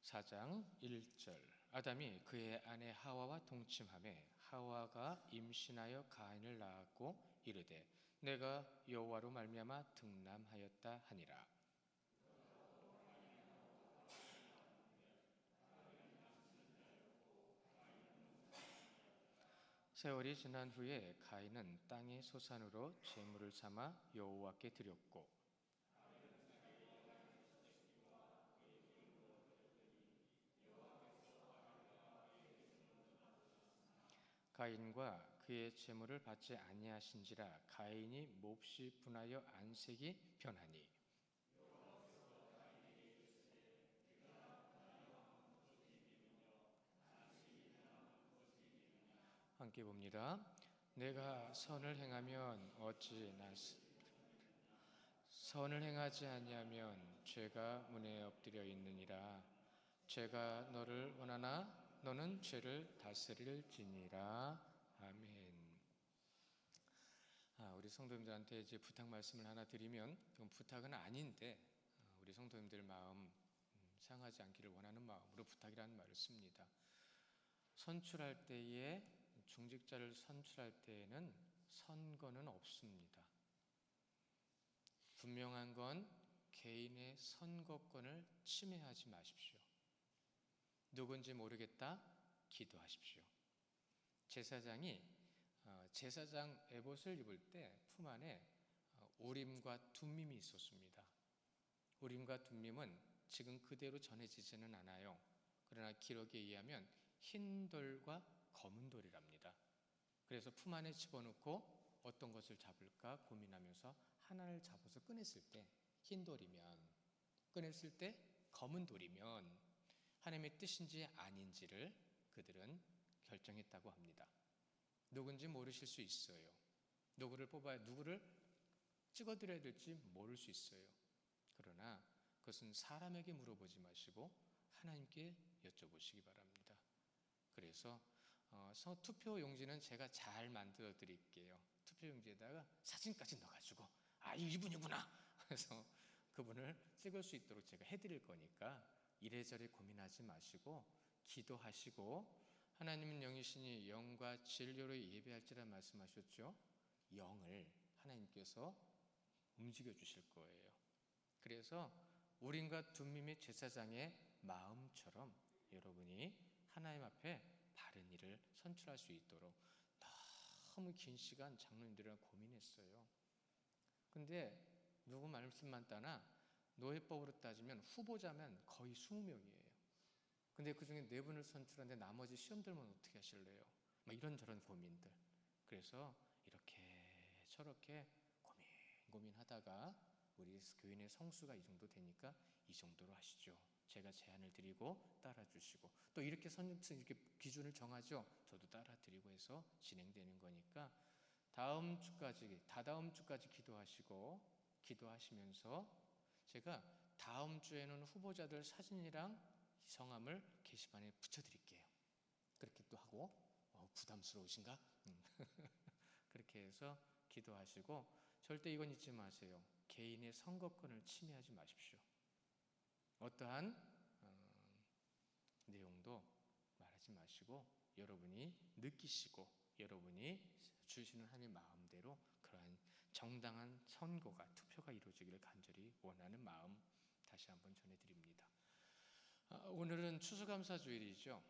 4장 1절. 아담이 그의 아내 하와와 동침하매 하와가 임신하여 가인을 낳았고 이르되 내가 여호와로 말미암아 등남하였다 하니라. 세월이 지난 후에 가인은 땅의 소산으로 제물을 삼아 여호와께 드렸고 가인과 그의 제물을 받지 아니하신지라 가인이 몹시 분하여 안색이 변하니. 함께 봅니다. 내가 선을 행하면 어찌 선을 행하지 아니하면 죄가 문에 엎드려 있느니라. 죄가 너를 원하나 너는 죄를 다스릴지니라. 아멘. 우리 성도님들한테 이제 부탁 말씀을 하나 드리면, 그건 부탁은 아닌데 우리 성도님들 마음 상하지 않기를 원하는 마음으로 부탁이라는 말을 씁니다. 선출할 때에, 중직자를 선출할 때에는 선거는 없습니다. 분명한 건 개인의 선거권을 침해하지 마십시오. 누군지 모르겠다? 기도하십시오. 제사장이 제사장 에봇을 입을 때 품 안에 우림과 둠밈이 있었습니다. 우림과 둠밈은 지금 그대로 전해지지는 않아요. 그러나 기록에 의하면 흰 돌과 검은 돌이랍니다. 그래서 품 안에 집어넣고 어떤 것을 잡을까 고민하면서 하나를 잡아서 꺼냈을 때 흰 돌이면, 꺼냈을 때 검은 돌이면 하나님의 뜻인지 아닌지를 그들은 결정했다고 합니다. 누군지 모르실 수 있어요. 누구를 뽑아야, 누구를 찍어드려야 될지 모를 수 있어요. 그러나 그것은 사람에게 물어보지 마시고 하나님께 여쭤보시기 바랍니다. 그래서 투표 용지는 제가 잘 만들어 드릴게요. 투표 용지에다가 사진까지 넣어가지고 이분이구나 그래서 그분을 찍을 수 있도록 제가 해드릴 거니까 이래저래 고민하지 마시고 기도하시고, 하나님은 영이시니 영과 진료로 예배할지라 말씀하셨죠. 영을 하나님께서 움직여 주실 거예요. 그래서 우림과 둠밈의 제사장의 마음처럼 여러분이 하나님 앞에 바른 일을 선출할 수 있도록 너무 긴 시간 장로님들이랑 고민했어요. 근데 누구 말씀만 따나 노예법으로 따지면 후보자면 거의 20명이에요. 근데 그 중에 4분을 선출하는데 나머지 시험들만 어떻게 하실래요? 이런저런 고민들. 그래서 이렇게 저렇게 고민하다가 우리 교인의 성수가 이 정도 되니까 이 정도로 하시죠. 제가 제안을 드리고 따라주시고, 또 이렇게 이렇게 기준을 정하죠. 저도 따라드리고 해서 진행되는 거니까 다다음 주까지 기도하시면서 제가 다음 주에는 후보자들 사진이랑 성함을 게시판에 붙여드릴게요. 그렇게 또 하고, 부담스러우신가? 그렇게 해서 기도하시고, 절대 이건 잊지 마세요. 개인의 선거권을 침해하지 마십시오. 어떠한 내용도 말하지 마시고 여러분이 느끼시고 여러분이 주시는 하나님의 마음대로 그러한 정당한 선거가, 투표가 이루어지기를 간절히 원하는 마음 다시 한번 전해드립니다. 오늘은 추수감사주일이죠.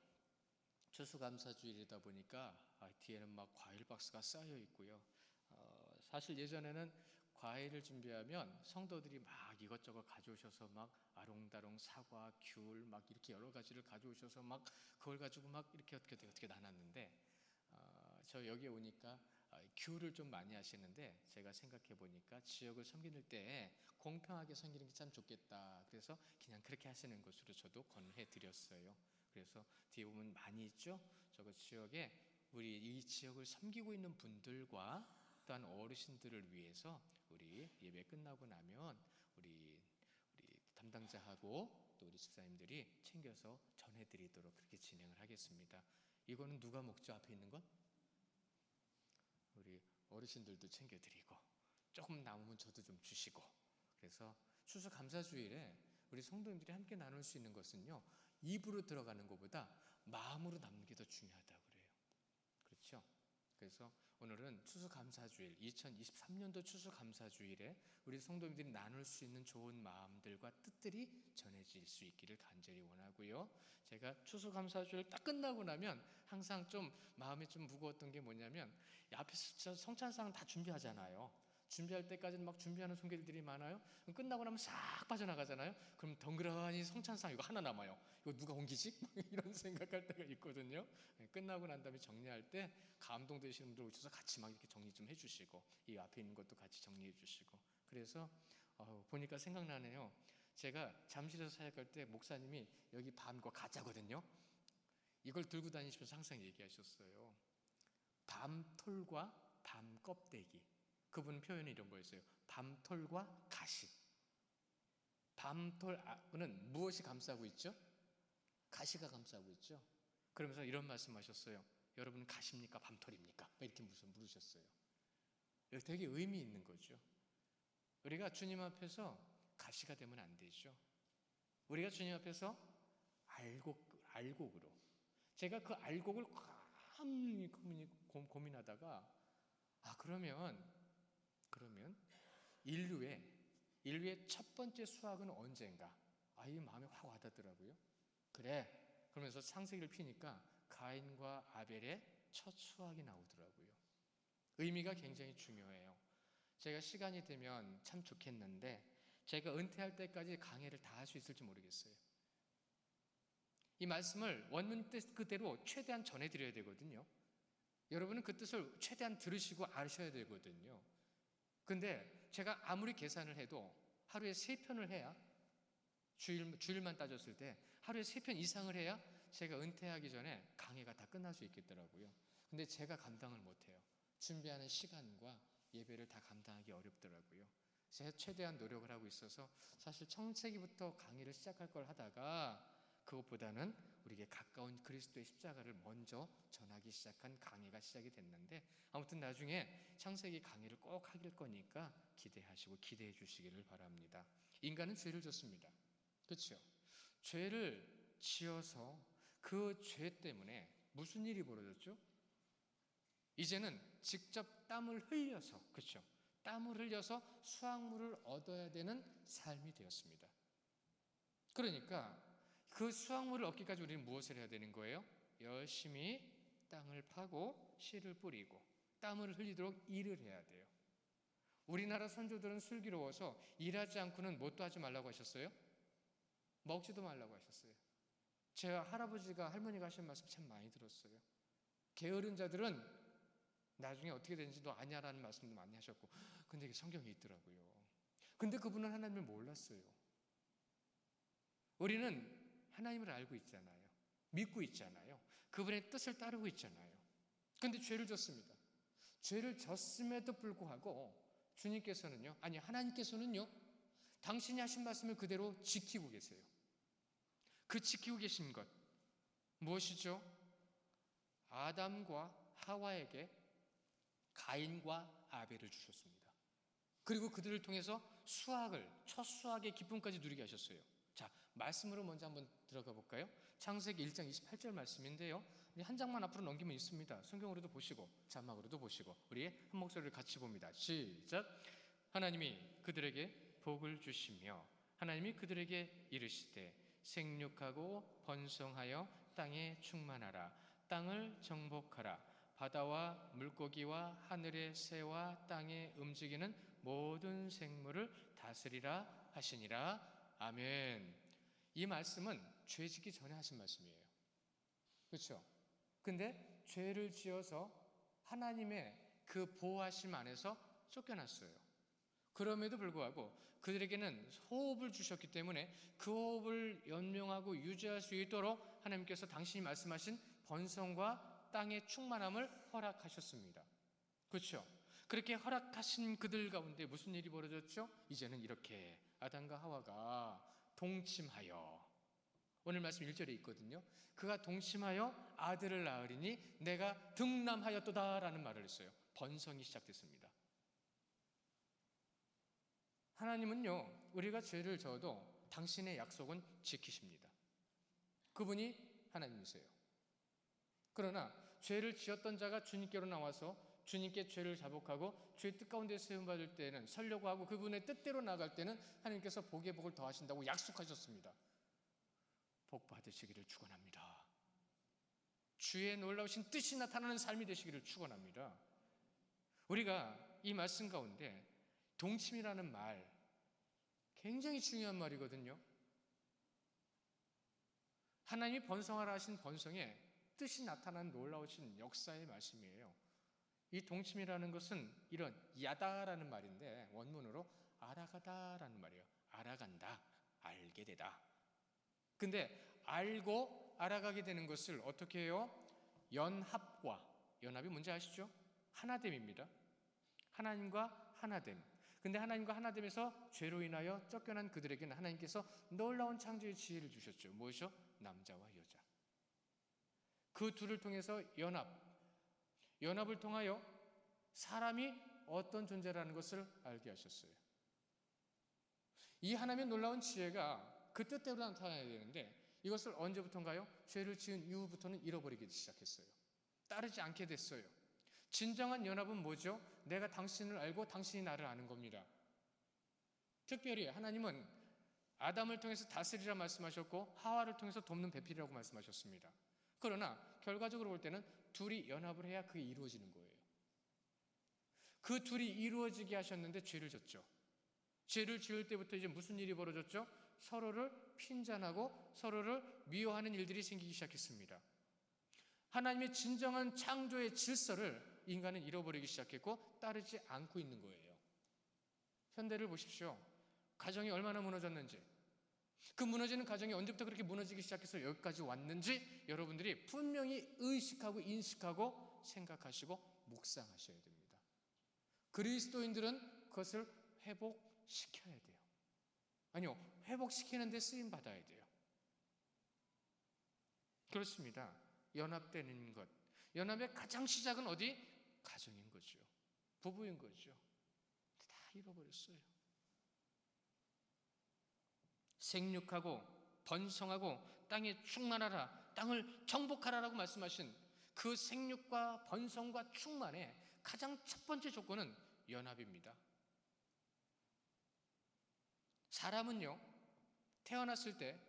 추수감사주일이다 보니까 뒤에는 과일 박스가 쌓여 있고요. 사실 예전에는 과일을 준비하면 성도들이 이것저것 가져오셔서 아롱다롱 사과, 귤 이렇게 여러 가지를 가져오셔서 그걸 가지고 이렇게 어떻게 나눴는데, 저 여기 오니까 귤을 좀 많이 하시는데 제가 생각해 보니까 지역을 섬길 때 공평하게 섬기는 게 참 좋겠다. 그래서 그냥 그렇게 하시는 것으로 저도 권해 드렸어요. 그래서 뒤에 보면 많이 있죠. 저거 지역에 우리 이 지역을 섬기고 있는 분들과 또한 어르신들을 위해서 우리 예배 끝나고 나면 우리 담당자하고 또 우리 집사님들이 챙겨서 전해드리도록 그렇게 진행을 하겠습니다. 이거는 누가 먹죠? 앞에 있는 건? 우리 어르신들도 챙겨드리고, 조금 남으면 저도 좀 주시고. 그래서 추수감사주일에 우리 성도님들이 함께 나눌 수 있는 것은요, 입으로 들어가는 것보다 마음으로 남는 게 더 중요하다고 그래요. 그렇죠? 그래서 오늘은 추수감사주일, 2023년도 추수감사주일에 우리 성도님들이 나눌 수 있는 좋은 마음들과 뜻들이 전해질 수 있기를 간절히 원하고요. 제가 추수감사주일 딱 끝나고 나면 항상 좀 마음이 좀 무거웠던 게 뭐냐면, 앞에서 성찬상 다 준비하잖아요. 준비할 때까지는 막 준비하는 손길들이 많아요. 그럼 끝나고 나면 싹 빠져나가잖아요. 그럼 덩그러니 성찬상 이거 하나 남아요. 이거 누가 옮기지? 이런 생각할 때가 있거든요. 끝나고 난 다음에 정리할 때 감동되시는 분들 오셔서 같이 막 이렇게 정리 좀 해주시고, 이 앞에 있는 것도 같이 정리해 주시고. 그래서 보니까 생각나네요. 제가 잠실에서 사역할 때 목사님이 여기 밤과 가짜거든요. 이걸 들고 다니시면서 항상 얘기하셨어요. 밤톨과 밤껍데기. 그분 표현이 이런 거였어요. 밤톨과 가시. 밤톨은 무엇이 감싸고 있죠? 가시가 감싸고 있죠. 그러면서 이런 말씀하셨어요. 여러분 가시입니까? 밤톨입니까? 이렇게 물으셨어요. 되게 의미 있는 거죠. 우리가 주님 앞에서 가시가 되면 안 되죠. 우리가 주님 앞에서 알곡으로. 제가 그 알곡을 가만히 고민하다가 그러면 인류의 첫 번째 수확은 언젠가? 이 마음에 확 와닿더라고요. 그래. 그러면서 창세기를 피니까 가인과 아벨의 첫 수확이 나오더라고요. 의미가 굉장히 중요해요. 제가 시간이 되면 참 좋겠는데 제가 은퇴할 때까지 강해를 다 할 수 있을지 모르겠어요. 이 말씀을 원문 뜻 그대로 최대한 전해드려야 되거든요. 여러분은 그 뜻을 최대한 들으시고 아셔야 되거든요. 근데 제가 아무리 계산을 해도 하루에 3편을 해야, 주일만 따졌을 때 하루에 3편 이상을 해야 제가 은퇴하기 전에 강해가 다 끝날 수 있겠더라고요. 근데 제가 감당을 못해요. 준비하는 시간과 예배를 다 감당하기 어렵더라고요. 제가 최대한 노력을 하고 있어서 사실 창세기부터 강의를 시작할 걸 하다가 그것보다는 우리에게 가까운 그리스도의 십자가를 먼저 전하기 시작한 강의가 시작이 됐는데, 아무튼 나중에 창세기 강의를 꼭 하길 거니까 기대하시고 기대해 주시기를 바랍니다. 인간은 죄를 졌습니다. 그렇죠? 죄를 지어서 그 죄 때문에 무슨 일이 벌어졌죠? 이제는 직접 땀을 흘려서, 그렇죠? 땀을 흘려서 수확물을 얻어야 되는 삶이 되었습니다. 그러니까 그 수확물을 얻기까지 우리는 무엇을 해야 되는 거예요? 열심히 땅을 파고 씨를 뿌리고 땀을 흘리도록 일을 해야 돼요. 우리나라 선조들은 슬기로워서 일하지 않고는 뭣도 하지 말라고 하셨어요? 먹지도 말라고 하셨어요. 제 할아버지가 할머니가 하신 말씀 참 많이 들었어요. 게으른 자들은 나중에 어떻게 되는지 너 아냐라는 말씀도 많이 하셨고, 근데 이게 성경에 있더라고요. 근데 그분은 하나님을 몰랐어요. 우리는 하나님을 알고 있잖아요. 믿고 있잖아요. 그분의 뜻을 따르고 있잖아요. 근데 죄를 졌습니다. 죄를 졌음에도 불구하고 주님께서는요, 아니 하나님께서는요, 당신이 하신 말씀을 그대로 지키고 계세요. 그 지키고 계신 것 무엇이죠? 아담과 하와에게 가인과 아벨을 주셨습니다. 그리고 그들을 통해서 첫 수확의 기쁨까지 누리게 하셨어요. 자, 말씀으로 먼저 한번 들어가 볼까요? 창세기 1장 28절 말씀인데요. 한 장만 앞으로 넘기면 있습니다. 성경으로도 보시고 자막으로도 보시고 우리 한 목소리를 같이 봅니다. 시작. 하나님이 그들에게 복을 주시며 하나님이 그들에게 이르시되 생육하고 번성하여 땅에 충만하라. 땅을 정복하라. 바다와 물고기와 하늘의 새와 땅에 움직이는 모든 생물을 다스리라 하시니라. 아멘. 이 말씀은 죄 짓기 전에 하신 말씀이에요. 그렇죠? 근데 죄를 지어서 하나님의 그 보호하심 안에서 쫓겨났어요. 그럼에도 불구하고 그들에게는 호흡을 주셨기 때문에 그 호흡을 연명하고 유지할 수 있도록 하나님께서 당신이 말씀하신 번성과 땅의 충만함을 허락하셨습니다. 그렇죠? 그렇게 허락하신 그들 가운데 무슨 일이 벌어졌죠? 이제는 이렇게 아담과 하와가 동침하여, 오늘 말씀 1절에 있거든요. 그가 동침하여 아들을 낳으리니 내가 등남하였도다 라는 말을 했어요. 번성이 시작됐습니다. 하나님은요, 우리가 죄를 져도 당신의 약속은 지키십니다. 그분이 하나님이세요. 그러나 죄를 지었던 자가 주님께로 나와서 주님께 죄를 자복하고 주의 뜻 가운데 세움받을 때는 서려고 하고 그분의 뜻대로 나갈 때는 하나님께서 복에 복을 더하신다고 약속하셨습니다. 복 받으시기를 축원합니다. 주의 놀라우신 뜻이 나타나는 삶이 되시기를 축원합니다. 우리가 이 말씀 가운데 동침이라는 말 굉장히 중요한 말이거든요. 하나님이 번성하라 하신 번성에 뜻이 나타난 놀라우신 역사의 말씀이에요. 이 동침이라는 것은 이런 야다라는 말인데 원문으로 알아가다라는 말이에요. 알아간다, 알게 되다. 근데 알고 알아가게 되는 것을 어떻게 해요? 연합과, 연합이 뭔지 아시죠? 하나됨입니다. 하나님과 하나됨. 근데 하나님과 하나됨에서 죄로 인하여 쫓겨난 그들에게는 하나님께서 놀라운 창조의 지혜를 주셨죠. 무엇이죠? 남자와 여자. 그 둘을 통해서 연합을 통하여 사람이 어떤 존재라는 것을 알게 하셨어요. 이 하나님의 놀라운 지혜가 그 뜻대로 나타나야 되는데 이것을 언제부터인가요? 죄를 지은 이후부터는 잃어버리기 시작했어요. 따르지 않게 됐어요. 진정한 연합은 뭐죠? 내가 당신을 알고 당신이 나를 아는 겁니다. 특별히 하나님은 아담을 통해서 다스리라 말씀하셨고 하와를 통해서 돕는 배필이라고 말씀하셨습니다. 그러나 결과적으로 볼 때는 둘이 연합을 해야 그게 이루어지는 거예요. 그 둘이 이루어지게 하셨는데 죄를 졌죠. 죄를 지을 때부터 이제 무슨 일이 벌어졌죠? 서로를 핀잔하고 서로를 미워하는 일들이 생기기 시작했습니다. 하나님의 진정한 창조의 질서를 인간은 잃어버리기 시작했고 따르지 않고 있는 거예요. 현대를 보십시오. 가정이 얼마나 무너졌는지, 그 무너지는 가정이 언제부터 그렇게 무너지기 시작해서 여기까지 왔는지 여러분들이 분명히 의식하고 인식하고 생각하시고 묵상하셔야 됩니다. 그리스도인들은 그것을 회복시켜야 돼요. 아니요, 회복시키는 데 쓰임 받아야 돼요. 그렇습니다. 연합되는 것, 연합의 가장 시작은 어디? 가정인 거죠. 부부인 거죠. 다 잃어버렸어요. 생육하고 번성하고 땅에 충만하라, 땅을 정복하라라고 말씀하신 그 생육과 번성과 충만의 가장 첫 번째 조건은 연합입니다. 사람은요, 태어났을 때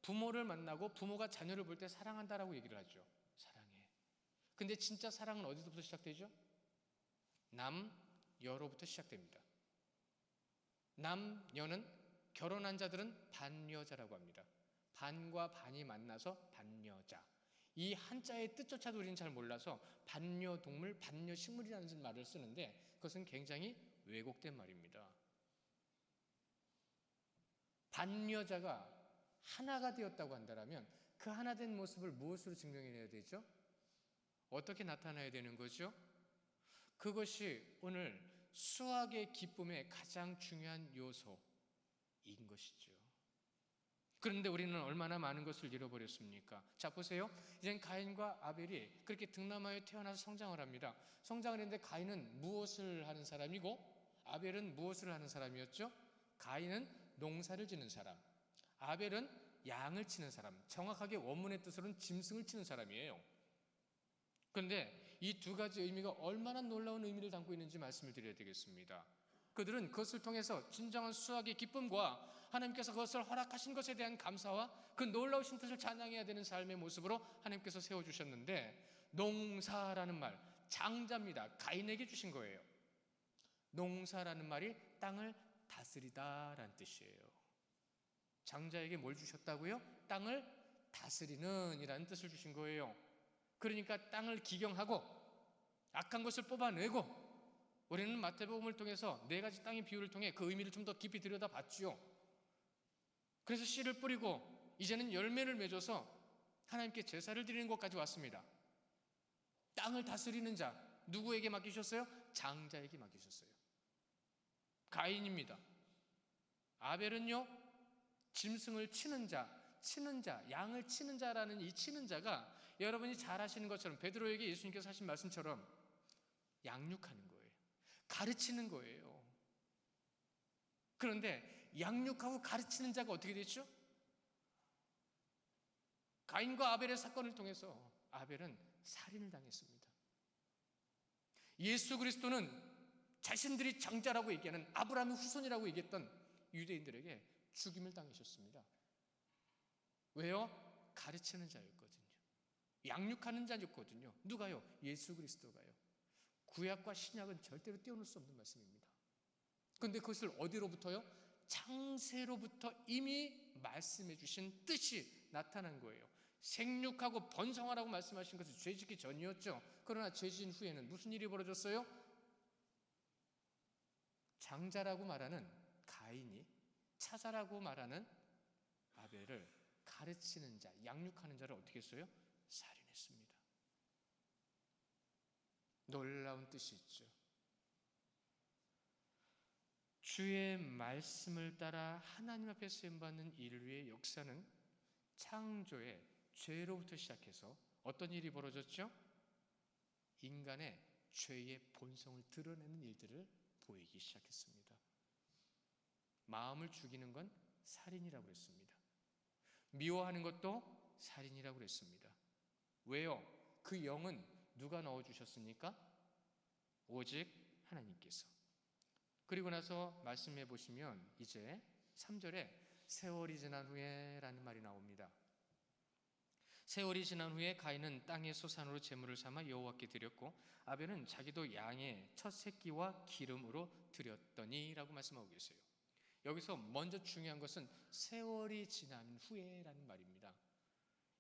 부모를 만나고 부모가 자녀를 볼 때 사랑한다라고 얘기를 하죠. 사랑해. 근데 진짜 사랑은 어디서부터 시작되죠? 남여로부터 시작됩니다. 남여는 결혼한 자들은 반여자라고 합니다. 반과 반이 만나서 반여자. 이 한자의 뜻조차도 우리는 잘 몰라서 반려동물, 반려식물이라는 말을 쓰는데 그것은 굉장히 왜곡된 말입니다. 반여자가 하나가 되었다고 한다면 그 하나 된 모습을 무엇으로 증명해내야 되죠? 어떻게 나타나야 되는 거죠? 그것이 오늘 수학의 기쁨의 가장 중요한 요소인 것이죠. 그런데 우리는 얼마나 많은 것을 잃어버렸습니까? 자, 보세요. 이젠 가인과 아벨이 그렇게 등남하여 태어나서 성장을 합니다. 성장을 했는데 가인은 무엇을 하는 사람이고 아벨은 무엇을 하는 사람이었죠? 가인은 농사를 짓는 사람, 아벨은 양을 치는 사람, 정확하게 원문의 뜻으로는 짐승을 치는 사람이에요. 그런데 이 두 가지 의미가 얼마나 놀라운 의미를 담고 있는지 말씀을 드려야 되겠습니다. 그들은 그것을 통해서 진정한 수학의 기쁨과 하나님께서 그것을 허락하신 것에 대한 감사와 그 놀라우신 뜻을 찬양해야 되는 삶의 모습으로 하나님께서 세워주셨는데, 농사라는 말, 장자입니다. 가인에게 주신 거예요. 농사라는 말이 땅을 다스리다라는 뜻이에요. 장자에게 뭘 주셨다고요? 땅을 다스리는 이라는 뜻을 주신 거예요. 그러니까 땅을 기경하고 악한 것을 뽑아내고, 우리는 마태복음을 통해서 네 가지 땅의 비유를 통해 그 의미를 좀 더 깊이 들여다봤지요. 그래서 씨를 뿌리고 이제는 열매를 맺어서 하나님께 제사를 드리는 것까지 왔습니다. 땅을 다스리는 자, 누구에게 맡기셨어요? 장자에게 맡기셨어요. 가인입니다. 아벨은요, 짐승을 치는 자, 양을 치는 자라는 이 치는 자가 여러분이 잘 아시는 것처럼 베드로에게 예수님께서 하신 말씀처럼 양육하는 거예요. 가르치는 거예요. 그런데 양육하고 가르치는 자가 어떻게 됐죠? 가인과 아벨의 사건을 통해서 아벨은 살인을 당했습니다. 예수 그리스도는 자신들이 장자라고 얘기하는 아브라함의 후손이라고 얘기했던 유대인들에게 죽임을 당하셨습니다. 왜요? 가르치는 자였거든요. 양육하는 자였거든요. 누가요? 예수 그리스도가요. 구약과 신약은 절대로 떼어놓을 수 없는 말씀입니다. 그런데 그것을 어디로부터요? 창세로부터 이미 말씀해 주신 뜻이 나타난 거예요. 생육하고 번성하라고 말씀하신 것은 죄짓기 전이었죠. 그러나 죄진 후에는 무슨 일이 벌어졌어요? 장자라고 말하는 가인이 차자라고 말하는 아벨을 가르치는 자, 양육하는 자를 어떻게 했어요? 살인했습니다. 놀라운 뜻이 있죠. 주의 말씀을 따라 하나님 앞에 쓰임받는 인류의 역사는 창조의 죄로부터 시작해서 어떤 일이 벌어졌죠? 인간의 죄의 본성을 드러내는 일들을 보이기 시작했습니다. 마음을 죽이는 건 살인이라고 했습니다. 미워하는 것도 살인이라고 했습니다. 왜요? 그 영은 누가 넣어주셨습니까? 오직 하나님께서. 그리고 나서 말씀해 보시면 이제 3절에 세월이 지난 후에 라는 말이 나옵니다. 세월이 지난 후에 가인은 땅의 소산으로 제물을 삼아 여호와께 드렸고 아벨은 자기도 양의 첫 새끼와 기름으로 드렸더니 라고 말씀하고 계세요. 여기서 먼저 중요한 것은 세월이 지난 후에 라는 말입니다.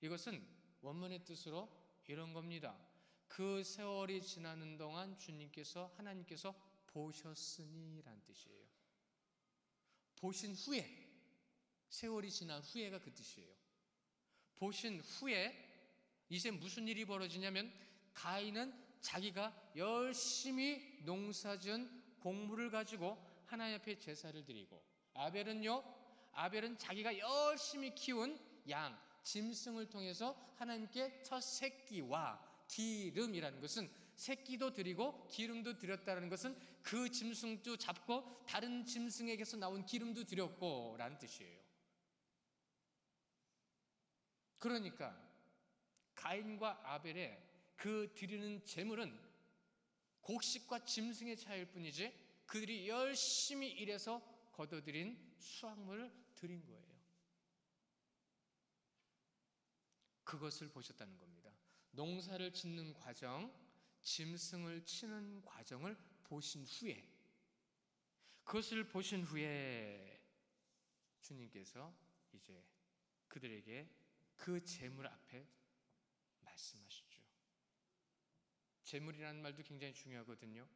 이것은 원문의 뜻으로 이런 겁니다. 그 세월이 지나는 동안 주님께서 하나님께서 보셨으니 라는 뜻이에요. 보신 후에, 세월이 지난 후에가 그 뜻이에요. 보신 후에 이제 무슨 일이 벌어지냐면 가인은 자기가 열심히 농사지은 곡물을 가지고 하나님 앞에 제사를 드리고 아벨은 자기가 열심히 키운 양, 짐승을 통해서 하나님께 첫 새끼와 기름이라는 것은 새끼도 드리고 기름도 드렸다는 것은 그 짐승도 잡고 다른 짐승에게서 나온 기름도 드렸고 라는 뜻이에요. 그러니까 가인과 아벨의 그 드리는 제물은 곡식과 짐승의 차이일 뿐이지 그들이 열심히 일해서 거둬들인 수확물을 드린 거예요. 그것을 보셨다는 겁니다. 농사를 짓는 과정, 짐승을 치는 과정을 보신 후에, 그것을 보신 후에 주님께서 이제 그들에게 그 제물 앞에 말씀하시죠. 제물이라는 말도 굉장히 중요하거든요.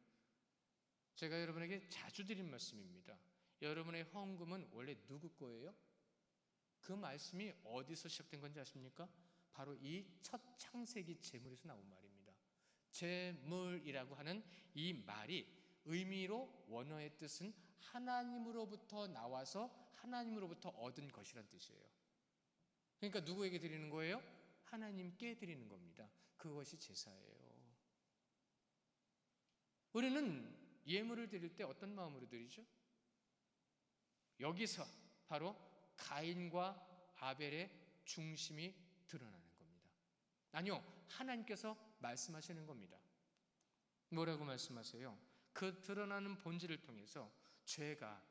제가 여러분에게 자주 드린 말씀입니다. 여러분의 헌금은 원래 누구 거예요? 그 말씀이 어디서 시작된 건지 아십니까? 바로 이 첫 창세기 제물에서 나온 말입니다. 제물이라고 하는 이 말이 의미로 원어의 뜻은 하나님으로부터 나와서 하나님으로부터 얻은 것이란 뜻이에요. 그러니까 누구에게 드리는 거예요? 하나님께 드리는 겁니다. 그것이 제사예요. 우리는 예물을 드릴 때 어떤 마음으로 드리죠? 여기서 바로 가인과 아벨의 중심이 드러나는 겁니다. 아니요, 하나님께서 말씀하시는 겁니다. 뭐라고 말씀하세요? 그 드러나는 본질을 통해서 죄가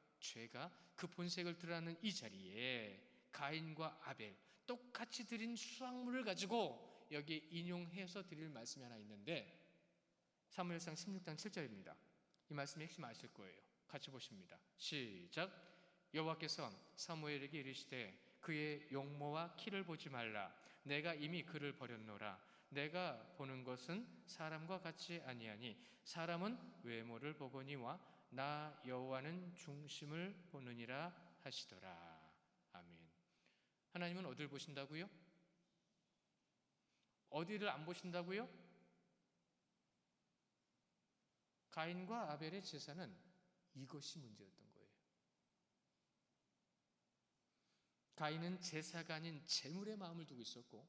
그 본색을 드러나는 이 자리에 가인과 아벨 똑같이 드린 수확물을 가지고 여기에 인용해서 드릴 말씀이 하나 있는데 사무엘상 16장 7절입니다. 이 말씀 핵심 아실 거예요. 같이 보십니다. 시작. 여호와께서 사무엘에게 이르시되 그의 용모와 키를 보지 말라. 내가 이미 그를 버렸노라. 내가 보는 것은 사람과 같지 아니하니 사람은 외모를 보거니와 나 여호와는 중심을 보느니라 하시더라. 아멘. 하나님은 어디를 보신다고요? 어디를 안 보신다고요? 가인과 아벨의 제사는 이것이 문제였던 거예요. 가인은 제사가 아닌 제물의 마음을 두고 있었고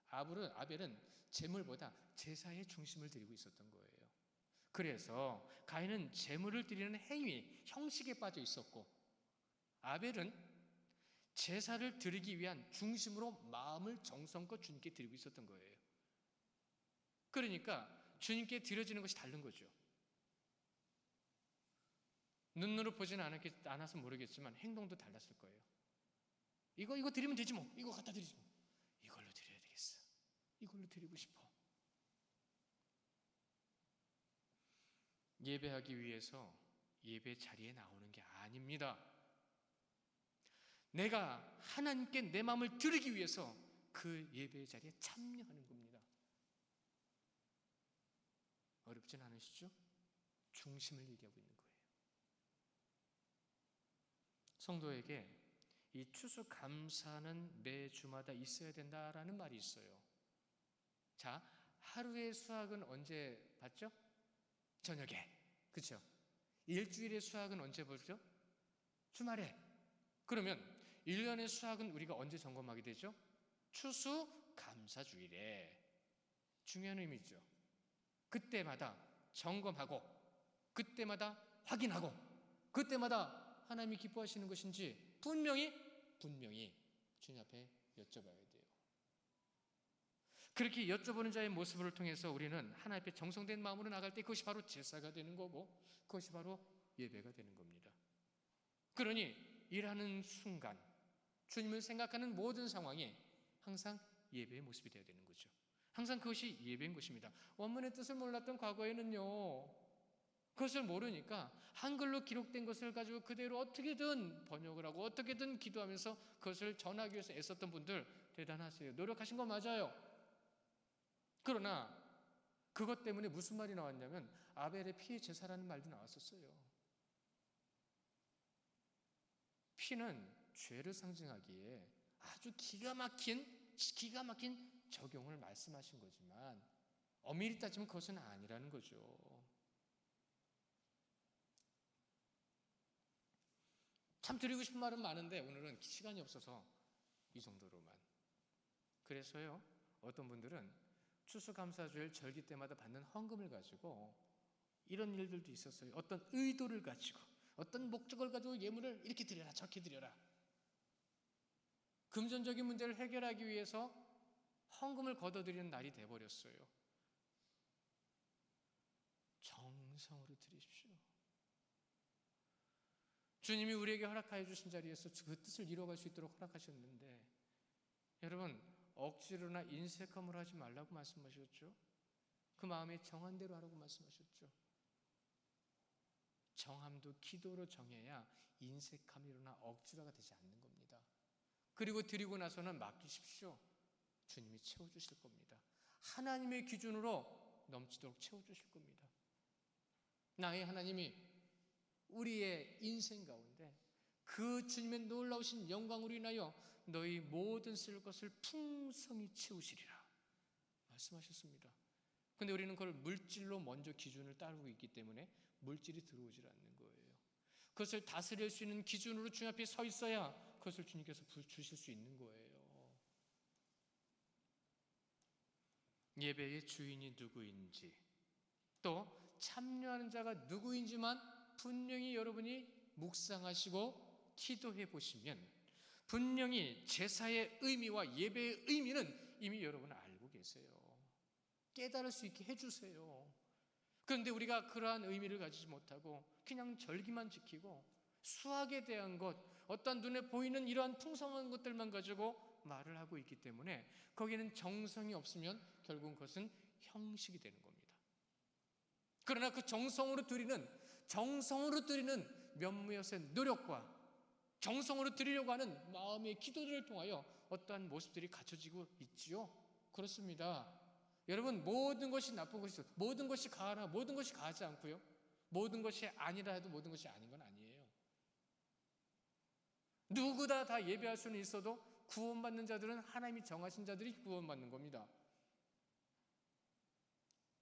아벨은 제물보다 제사의 중심을 드리고 있었던 거예요. 그래서 가인은 제물을 드리는 행위, 형식에 빠져 있었고 아벨은 제사를 드리기 위한 중심으로 마음을 정성껏 주님께 드리고 있었던 거예요. 그러니까 주님께 드려지는 것이 다른 거죠. 눈으로 보지는 않아서 모르겠지만 행동도 달랐을 거예요. 이거 드리면 되지 뭐. 이거 갖다 드리지 뭐. 이걸로 드려야 되겠어. 이걸로 드리고 싶어. 예배하기 위해서 예배 자리에 나오는 게 아닙니다. 내가 하나님께 내 마음을 드리기 위해서 그 예배 자리에 참여하는 겁니다. 어렵진 않으시죠? 중심을 얘기하고 있는 거예요. 성도에게 이 추수감사는 매 주마다 있어야 된다라는 말이 있어요. 자, 하루의 수확은 언제 받죠? 저녁에. 그렇죠? 일주일의 수확은 언제 보죠? 주말에. 그러면 1년의 수확은 우리가 언제 점검하게 되죠? 추수감사주일에. 중요한 의미죠. 그때마다 점검하고, 그때마다 확인하고, 그때마다 하나님이 기뻐하시는 것인지 분명히 주님 앞에 여쭤봐야 돼요. 그렇게 여쭤보는 자의 모습을 통해서 우리는 하나님 앞에 정성된 마음으로 나갈 때 그것이 바로 제사가 되는 거고, 그것이 바로 예배가 되는 겁니다. 그러니 일하는 순간 주님을 생각하는 모든 상황이 항상 예배의 모습이 되어야 되는 거죠. 항상 그것이 예배인 것입니다. 원문의 뜻을 몰랐던 과거에는요, 그것을 모르니까 한글로 기록된 것을 가지고 그대로 어떻게든 번역을 하고 어떻게든 기도하면서 그것을 전하기 위해서 애썼던 분들 대단하세요. 노력하신 거 맞아요. 그러나 그것 때문에 무슨 말이 나왔냐면 아벨의 피의 제사라는 말도 나왔었어요. 피는 죄를 상징하기에 아주 기가 막힌 적용을 말씀하신 거지만 엄밀히 따지면 그것은 아니라는 거죠. 참 드리고 싶은 말은 많은데 오늘은 시간이 없어서 이 정도로만. 그래서요, 어떤 분들은 추수감사주일 절기 때마다 받는 헌금을 가지고 이런 일들도 있었어요. 어떤 의도를 가지고, 어떤 목적을 가지고 예물을 이렇게 드려라 저렇게 드려라, 금전적인 문제를 해결하기 위해서 헌금을 걷어들이는 날이 돼버렸어요. 정성으로 드리십시오. 주님이 우리에게 허락하여 주신 자리에서 그 뜻을 이루어갈 수 있도록 허락하셨는데, 여러분 억지로나 인색함으로 하지 말라고 말씀하셨죠. 그 마음에 정한 대로 하라고 말씀하셨죠. 정함도 기도로 정해야 인색함이로나 억지로가 되지 않는 겁니다. 그리고 드리고 나서는 맡기십시오. 주님이 채워주실 겁니다. 하나님의 기준으로 넘치도록 채워주실 겁니다. 나의 하나님이 우리의 인생 가운데 그 주님의 놀라우신 영광으로 인하여 너희 모든 쓸 것을 풍성히 채우시리라 말씀하셨습니다. 근데 우리는 그걸 물질로 먼저 기준을 따르고 있기 때문에 물질이 들어오질 않는 거예요. 그것을 다스릴 수 있는 기준으로 주님 앞에 서 있어야 그것을 주님께서 주실 수 있는 거예요. 예배의 주인이 누구인지, 또 참여하는 자가 누구인지만 분명히 여러분이 묵상하시고 기도해 보시면 분명히 제사의 의미와 예배의 의미는 이미 여러분은 알고 계세요. 깨달을 수 있게 해주세요. 그런데 우리가 그러한 의미를 가지지 못하고 그냥 절기만 지키고 수학에 대한 것, 어떤 눈에 보이는 이러한 풍성한 것들만 가지고 말을 하고 있기 때문에 거기는 정성이 없으면 결국은 그것은 형식이 되는 겁니다. 그러나 그 정성으로 드리는 몇몇의 노력과 정성으로 드리려고 하는 마음의 기도들을 통하여 어떠한 모습들이 갖춰지고 있지요. 그렇습니다. 여러분, 모든 것이 나쁜 것이 있어요. 모든 것이 가하나 모든 것이 가하지 않고요, 모든 것이 아니라 해도 모든 것이 아닌 건 아니에요. 누구나 다 예배할 수는 있어도 구원받는 자들은 하나님이 정하신 자들이 구원받는 겁니다.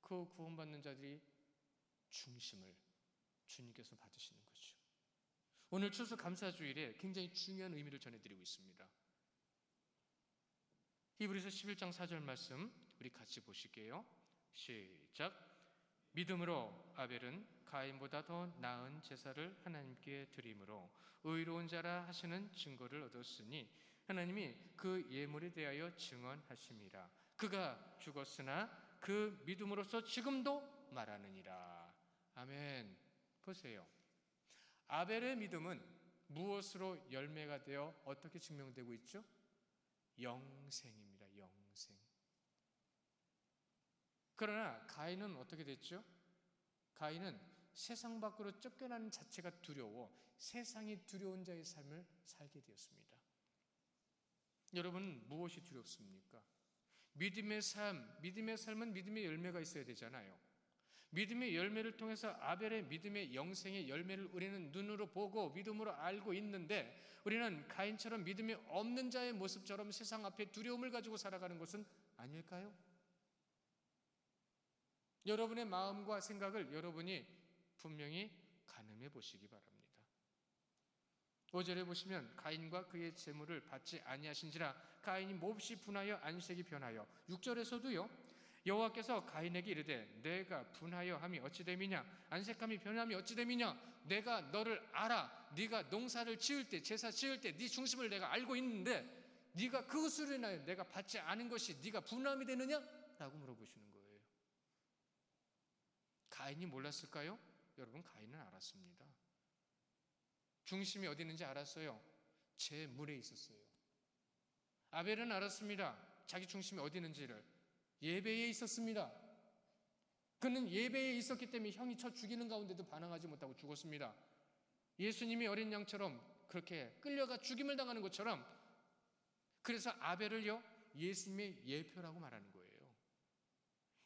그 구원받는 자들이 중심을 주님께서 받으시는 거죠. 오늘 추수감사주일에 굉장히 중요한 의미를 전해드리고 있습니다. 히브리서 11장 4절 말씀 우리 같이 보실게요. 시작. 믿음으로 아벨은 가인보다 더 나은 제사를 하나님께 드림으로 의로운 자라 하시는 증거를 얻었으니 하나님이 그 예물에 대하여 증언하심이라. 그가 죽었으나 그 믿음으로써 지금도 말하느니라. 아멘. 보세요. 아벨의 믿음은 무엇으로 열매가 되어 어떻게 증명되고 있죠? 영생입니다. 영생. 그러나 가인은 어떻게 됐죠? 가인은 세상 밖으로 쫓겨나는 자체가 두려워 세상이 두려운 자의 삶을 살게 되었습니다. 여러분, 무엇이 두렵습니까? 믿음의 삶은 믿음의 열매가 있어야 되잖아요. 믿음의 열매를 통해서 아벨의 믿음의 영생의 열매를 우리는 눈으로 보고 믿음으로 알고 있는데, 우리는 가인처럼 믿음이 없는 자의 모습처럼 세상 앞에 두려움을 가지고 살아가는 것은 아닐까요? 여러분의 마음과 생각을 여러분이 분명히 가늠해 보시기 바랍니다. 5절에 보시면 가인과 그의 재물을 받지 아니하신지라 가인이 몹시 분하여 안색이 변하여. 6절에서도요, 여호와께서 가인에게 이르되 내가 분하여 함이 어찌 됨이냐, 안색함이 변함이 어찌 됨이냐, 내가 너를 알아. 네가 농사를 지을 때, 제사 지을 때 네 중심을 내가 알고 있는데 네가 그것으로 인하여 내가 받지 않은 것이 네가 분함이 되느냐? 라고 물어보시는 거예요. 가인이 몰랐을까요? 여러분, 가인은 알았습니다. 중심이 어디 있는지 알았어요. 재물에 있었어요. 아벨은 알았습니다. 자기 중심이 어디 있는지를. 예배에 있었습니다. 그는 예배에 있었기 때문에 형이 쳐 죽이는 가운데도 반항하지 못하고 죽었습니다. 예수님이 어린 양처럼 그렇게 끌려가 죽임을 당하는 것처럼, 그래서 아벨을요 예수님의 예표라고 말하는 거예요.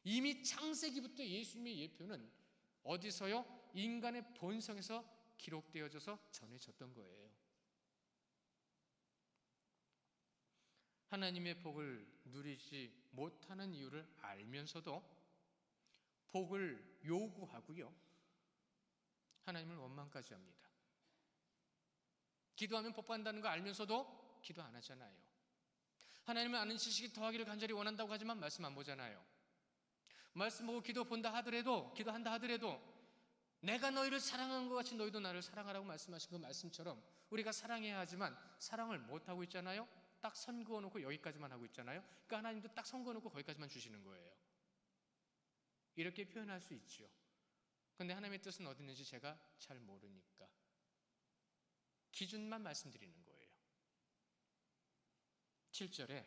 이미 창세기부터 예수님의 예표는 어디서요? 인간의 본성에서 기록되어져서 전해졌던 거예요. 하나님의 복을 누리지 못하는 이유를 알면서도 복을 요구하고요, 하나님을 원망까지 합니다. 기도하면 복 받는다는 거 알면서도 기도 안 하잖아요. 하나님을 아는 지식이 더하기를 간절히 원한다고 하지만 말씀 안 보잖아요. 말씀 보고 기도한다 하더라도 내가 너희를 사랑한 것 같이 너희도 나를 사랑하라고 말씀하신 그 말씀처럼 우리가 사랑해야 하지만 사랑을 못하고 있잖아요. 딱 선 그어놓고 여기까지만 하고 있잖아요. 그러니까 하나님도 딱 선 그어놓고 거기까지만 주시는 거예요. 이렇게 표현할 수 있죠. 그런데 하나님의 뜻은 어디 있는지 제가 잘 모르니까 기준만 말씀드리는 거예요. 7절에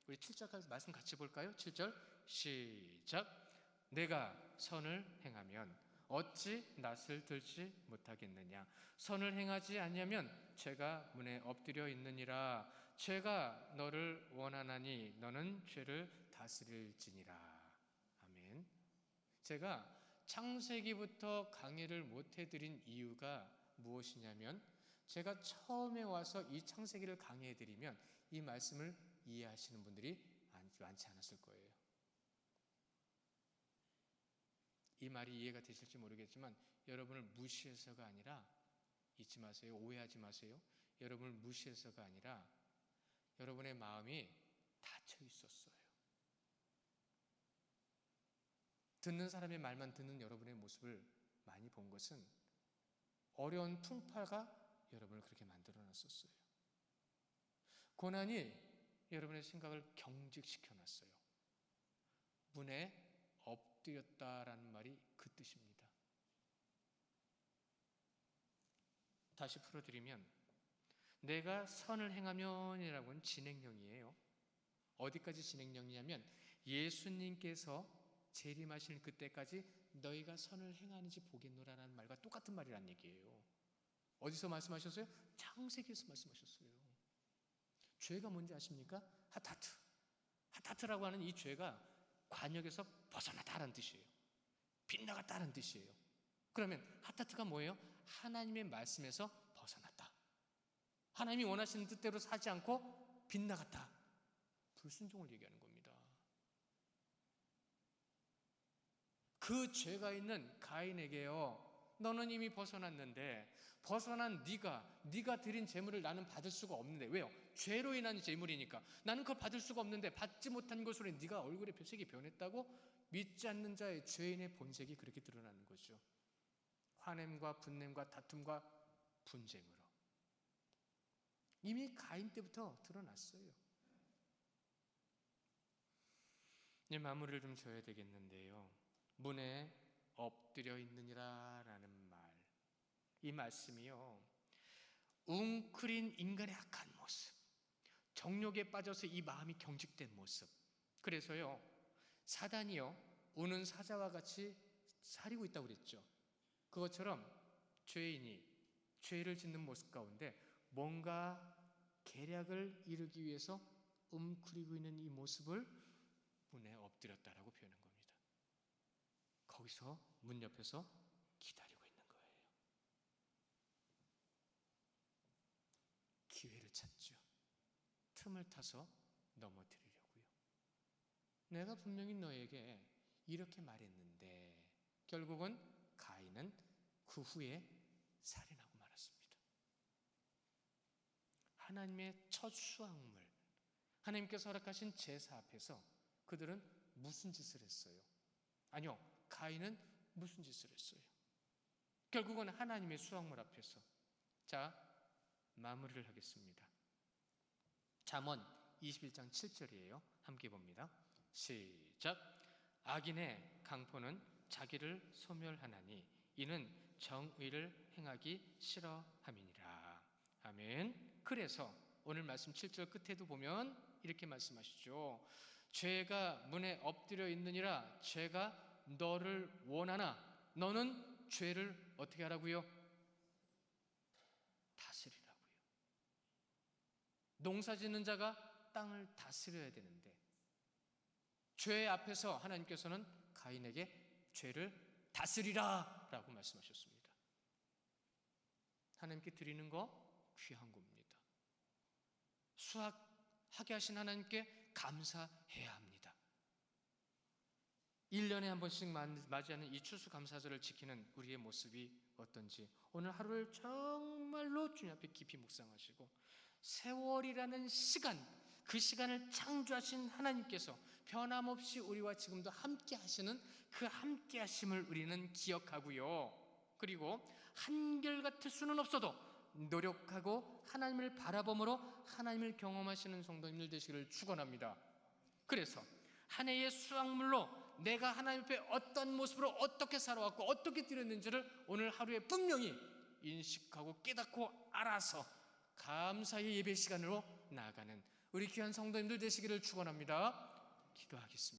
우리 7절 말씀 같이 볼까요? 7절 시작. 내가 선을 행하면 어찌 낯을 들지 못하겠느냐. 선을 행하지 아니하면 죄가 문에 엎드려 있느니라. 죄가 너를 원하나니 너는 죄를 다스릴지니라. 아멘. 제가 창세기부터 강의를 못 해드린 이유가 무엇이냐면, 제가 처음에 와서 이 창세기를 강의해드리면 이 말씀을 이해하시는 분들이 많지 않았을 거예요. 이 말이 이해가 되실지 모르겠지만 여러분을 무시해서가 아니라, 잊지 마세요. 오해하지 마세요. 여러분을 무시해서가 아니라 여러분의 마음이 닫혀 있었어요. 듣는 사람의 말만 듣는 여러분의 모습을 많이 본 것은 어려운 풍파가 여러분을 그렇게 만들어 놨었어요. 고난이 여러분의 생각을 경직시켜 놨어요. 문에 엎드렸다라는 말이 그 뜻입니다. 다시 풀어드리면, 내가 선을 행하면이라고는 진행형이에요. 어디까지 진행형이냐면 예수님께서 재림하실 그때까지 너희가 선을 행하는지 보겠노라는 말과 똑같은 말이란 얘기예요. 어디서 말씀하셨어요? 창세기에서 말씀하셨어요. 죄가 뭔지 아십니까? 하타트라고 하는 이 죄가 관역에서 벗어나다라는 뜻이에요. 빗나갔다라는 뜻이에요. 그러면 하타트가 뭐예요? 하나님의 말씀에서 벗어났다. 하나님이 원하시는 뜻대로 사지 않고 빗나갔다. 불순종을 얘기하는 겁니다. 그 죄가 있는 가인에게요, 너는 이미 벗어났는데 벗어난 네가 드린 재물을 나는 받을 수가 없는데. 왜요? 죄로 인한 재물이니까. 나는 그걸 받을 수가 없는데 받지 못한 것으로 네가 얼굴의 색이 변했다고. 믿지 않는 자의 죄인의 본색이 그렇게 드러나는 거죠. 화냄과 분냄과 다툼과 분쟁으로. 이미 가인 때부터 드러났어요. 이제 마무리를 좀 져야 되겠는데요. 문에 엎드려 있느니라 라는 말, 이 말씀이요, 웅크린 인간의 악한 모습, 정욕에 빠져서 이 마음이 경직된 모습, 그래서요 사단이요 우는 사자와 같이 사리고 있다고 그랬죠. 그것처럼 죄인이 죄를 짓는 모습 가운데 뭔가 계략을 이루기 위해서 웅크리고 있는 이 모습을 문에 엎드렸다라고 표현한 겁니다. 거기서 문 옆에서 기다리고 있는 거예요. 기회를 찾죠. 틈을 타서 넘어뜨리려고요. 내가 분명히 너에게 이렇게 말했는데. 결국은 가인은 그 후에 살인하고 말았습니다. 하나님의 첫 수확물, 하나님께서 허락하신 제사 앞에서 그들은 무슨 짓을 했어요? 아니요, 가인은 무슨 짓을 했어요? 결국은 하나님의 수확물 앞에서. 자, 마무리를 하겠습니다. 잠언 21장 7절이에요. 함께 봅니다. 시작. 악인의 강포는 자기를 소멸하나니 이는 정의를 행하기 싫어함이니라. 아멘. 그래서 오늘 말씀 7절 끝에도 보면 이렇게 말씀하시죠. 죄가 문에 엎드려 있느니라. 죄가 너를 원하나 너는 죄를 어떻게 하라고요? 다스리라고요. 농사짓는 자가 땅을 다스려야 되는데 죄 앞에서 하나님께서는 가인에게 죄를 다스리라 라고 말씀하셨습니다. 하나님께 드리는 거 귀한 겁니다. 수확하게 하신 하나님께 감사해야 합니다. 1년에 한 번씩 맞이하는 이 추수감사절을 지키는 우리의 모습이 어떤지 오늘 하루를 정말로 주님 앞에 깊이 묵상하시고, 세월이라는 시간, 그 시간을 창조하신 하나님께서 변함없이 우리와 지금도 함께 하시는 그 함께 하심을 우리는 기억하고요. 그리고 한결같을 수는 없어도 노력하고 하나님을 바라봄으로 하나님을 경험하시는 성도님들 되시기를 축원합니다. 그래서 한 해의 수확물로 내가 하나님 앞에 어떤 모습으로 어떻게 살아왔고 어떻게 드렸는지를 오늘 하루에 분명히 인식하고 깨닫고 알아서 감사의 예배 시간으로 나아가는 우리 귀한 성도님들 되시기를 축원합니다. 기도하겠습니다.